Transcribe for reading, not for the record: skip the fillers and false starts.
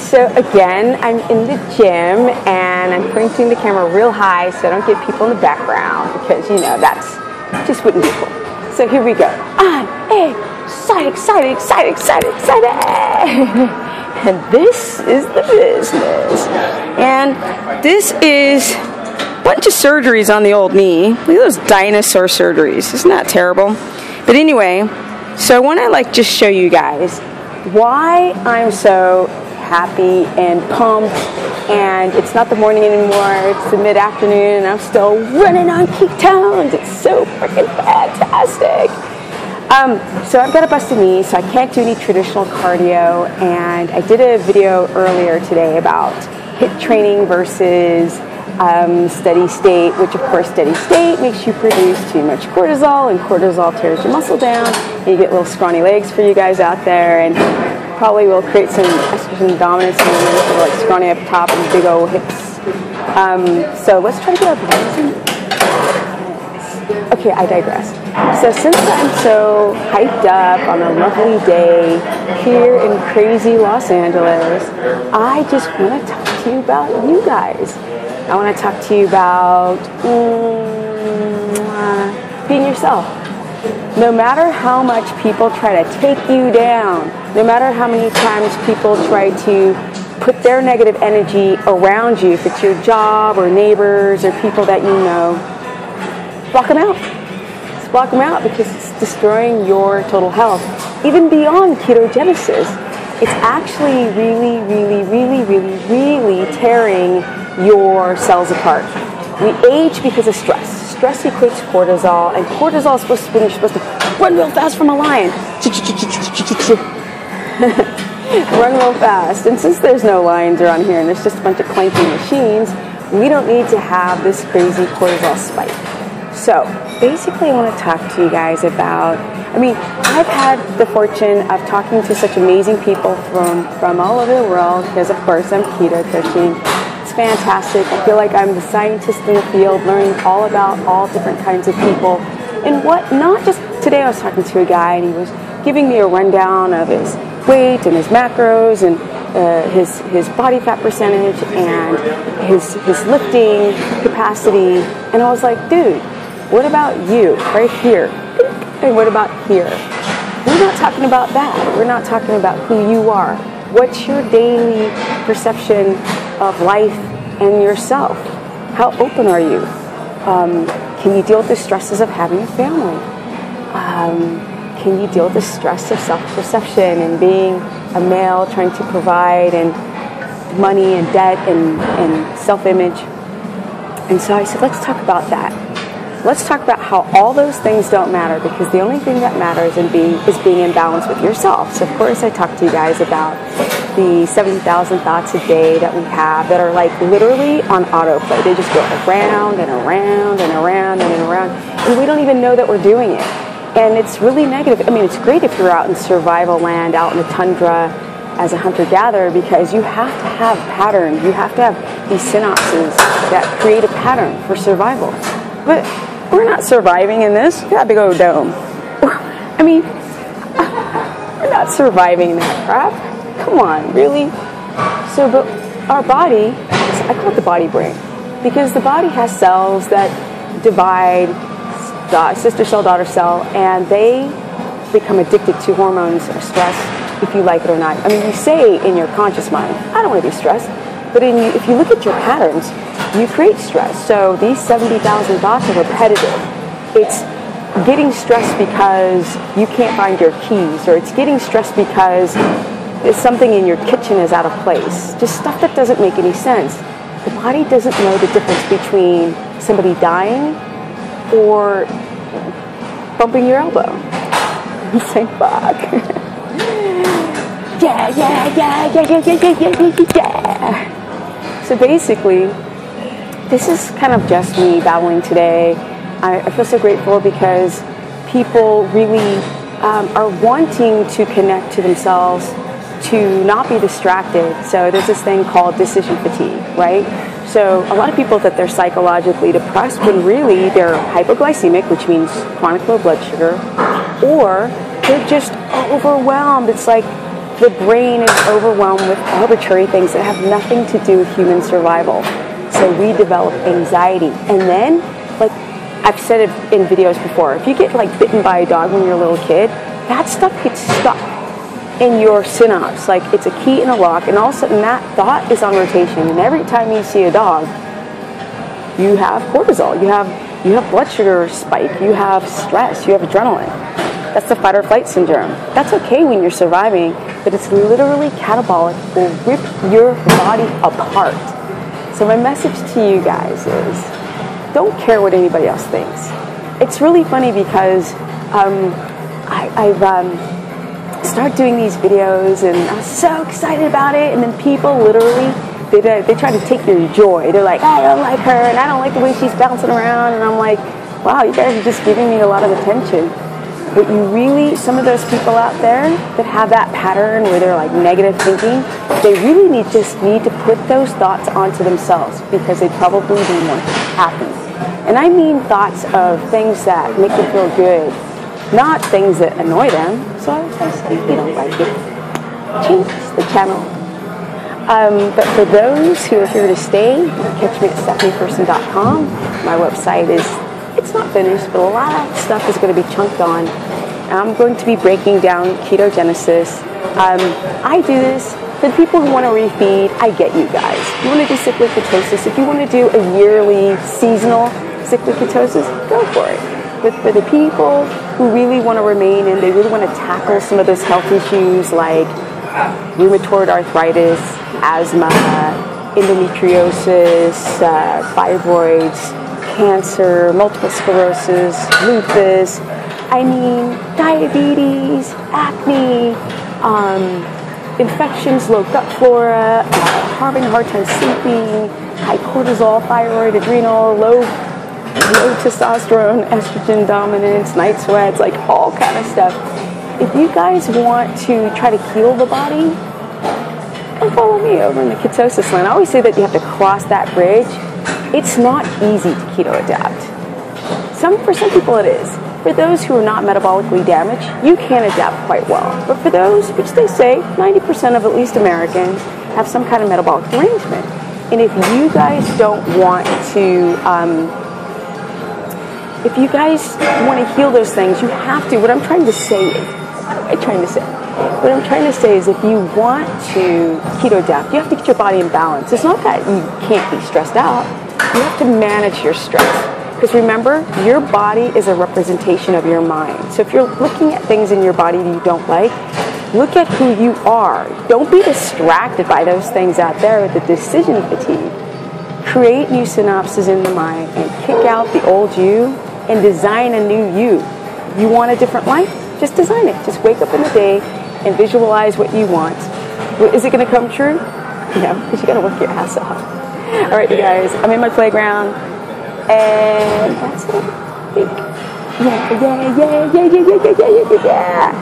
So again, I'm in the gym and I'm pointing the camera real high so I don't get people in the background because, you know, that's just wouldn't be cool. So here we go. I'm excited. And this is the business. And this is a bunch of surgeries on the old knee. Look at those dinosaur surgeries. Isn't that terrible? But anyway, so I want to just show you guys why I'm so happy and pumped, and it's not the morning anymore, it's the mid-afternoon and I'm still running on ketones. It's so freaking fantastic. So I've got a busted knee, so I can't do any traditional cardio, and I did a video earlier today about HIIT training versus steady state, which of course steady state makes you produce too much cortisol, and cortisol tears your muscle down, and you get little scrawny legs for you guys out there, and probably will create some estrogen dominance movements, like scrawny up top and big old hips. So let's try to get our bodies in. Okay, I digress. So since I'm so hyped up on a lovely day here in crazy Los Angeles, I just want to talk to you about you guys. I want to talk to you about being yourself. No matter how much people try to take you down, no matter how many times people try to put their negative energy around you, if it's your job or neighbors or people that you know, block them out. Just block them out because it's destroying your total health. Even beyond ketogenesis, it's actually really tearing your cells apart. We age because of stress. Stress equates cortisol, and cortisol is supposed to, when you're supposed to run real fast from a lion. Run real fast. And since there's no lions around here and there's just a bunch of clanking machines, we don't need to have this crazy cortisol spike. So basically I want to talk to you guys about, I've had the fortune of talking to such amazing people from all over the world because of course I'm keto coaching. It's fantastic. I feel like I'm the scientist in the field, learning all about all different kinds of people. And not just, today I was talking to a guy and he was giving me a rundown of his weight and his macros and his body fat percentage and his lifting capacity. And I was like, dude, what about you right here? And what about here? We're not talking about that. We're not talking about who you are. What's your daily perception of life and yourself? How open are you? Can you deal with the stresses of having a family? Can you deal with the stress of self-perception and being a male trying to provide and money and debt and self-image? And so I said, let's talk about that. Let's talk about how all those things don't matter, because the only thing that matters is being in balance with yourself. So of course I talked to you guys about the 70,000 thoughts a day that we have that are literally on autoplay. They just go around and around and around and around, and we don't even know that we're doing it. And it's really negative. It's great if you're out in survival land, out in the tundra as a hunter-gatherer, because you have to have patterns. You have to have these synapses that create a pattern for survival. But we're not surviving in this. Look at that big old dome. We're not surviving that crap. Come on, really? So, but our body, I call it the body brain, because the body has cells that divide, sister cell, daughter cell, and they become addicted to hormones or stress, if you like it or not. You say in your conscious mind, I don't want to be stressed, but if you look at your patterns, you create stress. So these 70,000 thoughts are repetitive. It's getting stressed because you can't find your keys, or it's getting stressed because something in your kitchen is out of place. Just stuff that doesn't make any sense. The body doesn't know the difference between somebody dying or bumping your elbow. It's like, fuck. Yeah. So basically, this is kind of just me babbling today. I feel so grateful because people really are wanting to connect to themselves, to not be distracted. So there's this thing called decision fatigue, right? So a lot of people that they're psychologically depressed when really they're hypoglycemic, which means chronic low blood sugar, or they're just overwhelmed. It's like the brain is overwhelmed with arbitrary things that have nothing to do with human survival. So we develop anxiety. And then, like I've said it in videos before, if you get like bitten by a dog when you're a little kid, that stuff gets stuck in your synapse. Like it's a key in a lock, and all of a sudden that thought is on rotation. And every time you see a dog, you have cortisol, you have blood sugar spike, you have stress, you have adrenaline. That's the fight or flight syndrome. That's okay when you're surviving, but it's literally catabolic, will rip your body apart. So my message to you guys is, don't care what anybody else thinks. It's really funny because I've started doing these videos and I'm so excited about it, and then people literally, they try to take your joy. They're like, I don't like her, and I don't like the way she's bouncing around, and I'm like, wow, you guys are just giving me a lot of attention. But you really, some of those people out there that have that pattern where they're like negative thinking, they really just need to put those thoughts onto themselves, because they'd probably be more happy. And I mean thoughts of things that make them feel good, not things that annoy them. So I say, if you don't like it, change the channel. But for those who are here to stay, catch me at stephanieperson.com. My website is, it's not finished, but a lot of stuff is going to be chunked on. I'm going to be breaking down ketogenesis. I do this for the people who want to refeed. I get you guys. If you want to do cyclic ketosis, if you want to do a yearly, seasonal cyclic ketosis, go for it. But for the people who really want to remain and they really want to tackle some of those health issues like rheumatoid arthritis, asthma, endometriosis, fibroids, cancer, multiple sclerosis, lupus, diabetes, acne, infections, low gut flora, having a hard time sleeping, high cortisol, thyroid, adrenal, low testosterone, estrogen dominance, night sweats, like all kind of stuff. If you guys want to try to heal the body, come follow me over in the ketosis line. I always say that you have to cross that bridge. It's not easy to keto adapt. For some people it is. For those who are not metabolically damaged, you can adapt quite well. But for those, which they say 90% of at least Americans have some kind of metabolic derangement. And if you guys don't want to, if you guys want to heal those things, you have to. What I'm trying to say is, what I'm trying to say is, if you want to keto adapt, you have to get your body in balance. It's not that you can't be stressed out. You have to manage your stress. Because remember, your body is a representation of your mind. So if you're looking at things in your body that you don't like, look at who you are. Don't be distracted by those things out there with the decision fatigue. Create new synapses in the mind and kick out the old you and design a new you. You want a different life? Just design it. Just wake up in the day and visualize what you want. Is it going to come true? No, because you got to work your ass off. All right, you guys, I'm in my playground, and that's it. Yeah.